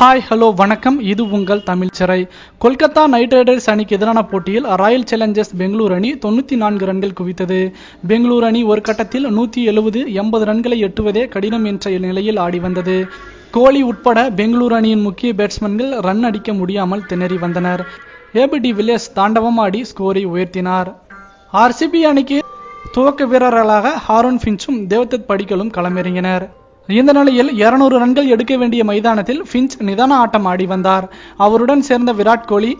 Hi hello வணக்கம். இது உங்கள் தமிழ் சிறை. கொல்கத்தா நைட் ரைடர்ஸ் அணிக்கு எதிரான போட்டியில் ராயல் சேலஞ்சர்ஸ் பெங்களூர் அணி 94 ரன்கள் குவித்தது. பெங்களூர் அணி ஒரு கட்டத்தில் 170-80 ரன்களை எட்டுவதே கடினம் என்ற நிலையில் ஆடி வந்தது. கோலி உட்பட பெங்களூர் அணியின் முக்கிய பேட்ஸ்மேன்கள் ரன் அடிக்க முடியாமல் திணறி வந்தனர். ஏபி டிவில்லியர்ஸ் தாண்டவம் ஆடி ஸ்கோரை உயர்த்தினார். ஆர்சிபி அணிக்கு துவக்க வீரர்களாக ஹாரூன் ஃபின்ச்சும் தேவ்தத் படிக்கலும் களமிறங்கினர். இந்த நிலையில் 200 ரன்கள் எடுக்க வேண்டிய மைதானத்தில் ஃபின்ச் நிதான ஆட்டம் ஆடி வந்தார். அவருடன் சேர்ந்த விராட் கோலி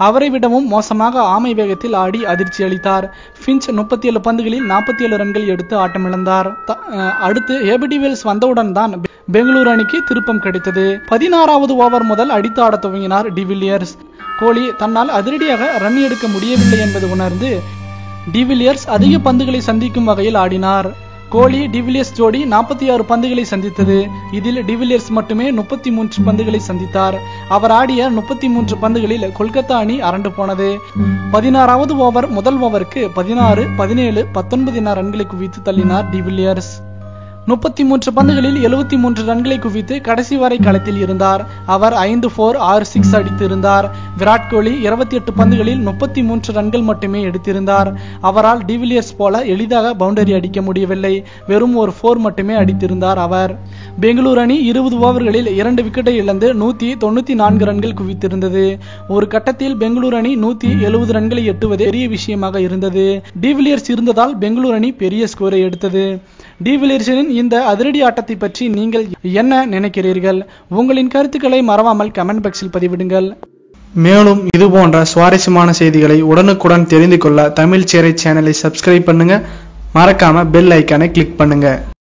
அவரை விடவும் மோசமாக ஆமை வேகத்தில் ஆடி அதிர்ச்சி அளித்தார். ஃபின்ச் 37 பந்துகளில் 47 ரன்கள் எடுத்து ஆட்டமிழந்தார். அடுத்து ஏபி டிவில்லியர்ஸ் வந்தவுடன் தான் பெங்களூரு அணிக்கு திருப்பம் கிடைத்தது. 16வது ஓவர் முதல் அடித்து ஆட துவங்கினார் டிவில்லியர்ஸ். கோலி தன்னால் அதிரடியாக ரன் எடுக்க முடியவில்லை என்பது உணர்ந்து டிவில்லியர்ஸ் அதிக பந்துகளை சந்திக்கும் வகையில் ஆடினார். கோலி டிவில்லியர்ஸ் ஜோடி 46 பந்துகளை சந்தித்தது. இதில் டிவில்லியர்ஸ் மட்டுமே 33 பந்துகளை சந்தித்தார். அவர் ஆடிய 33 பந்துகளில் கொல்கத்தா அணி அரண்டு போனது. 16வது ஓவர் முதல் ஓவருக்கு 16, 17, 19 என ரன்களை குவித்து தள்ளினார் டிவில்லியர்ஸ். 33 பந்துகளில் 73 ரன்களை குவித்து கடைசி வரை களத்தில் இருந்தார். அவர் 5-4, 6-6 அடித்து இருந்தார். விராட் கோலி 28 பந்துகளில் 33 ரன்கள் மட்டுமே எடுத்திருந்தார். அவரால் டிவில்லியர்ஸ் போல எளிதாக பவுண்டரி அடிக்க முடியவில்லை. வெறும் ஒரு 4 மட்டுமே அடித்திருந்தார் அவர். பெங்களூரு அணி 20 ஓவர்களில் 2 விக்கெட்டை இழந்து 194 ரன்கள் குவித்திருந்தது. ஒரு கட்டத்தில் பெங்களூரு அணி 170 ரன்களை எட்டுவது பெரிய விஷயமாக இருந்தது. டிவில்லியர்ஸ் இருந்ததால் பெங்களூரு அணி பெரிய ஸ்கோரை எடுத்தது. டிவில்லியர்ஸின் இந்த அதிரடி ஆட்டத்தை பற்றி நீங்கள் என்ன நினைக்கிறீர்கள்? உங்களின் கருத்துக்களை மறவாமல் கமெண்ட் பாக்ஸில் பதிவிடுங்கள். மேலும் இது போன்ற சுவாரஸ்யமான செய்திகளை உடனுக்குடன் தெரிந்து கொள்ள தமிழ் சிறை சேனலை சப்ஸ்கிரைப் பண்ணுங்க. மறக்காம பெல் ஐக்கானை கிளிக் பண்ணுங்க.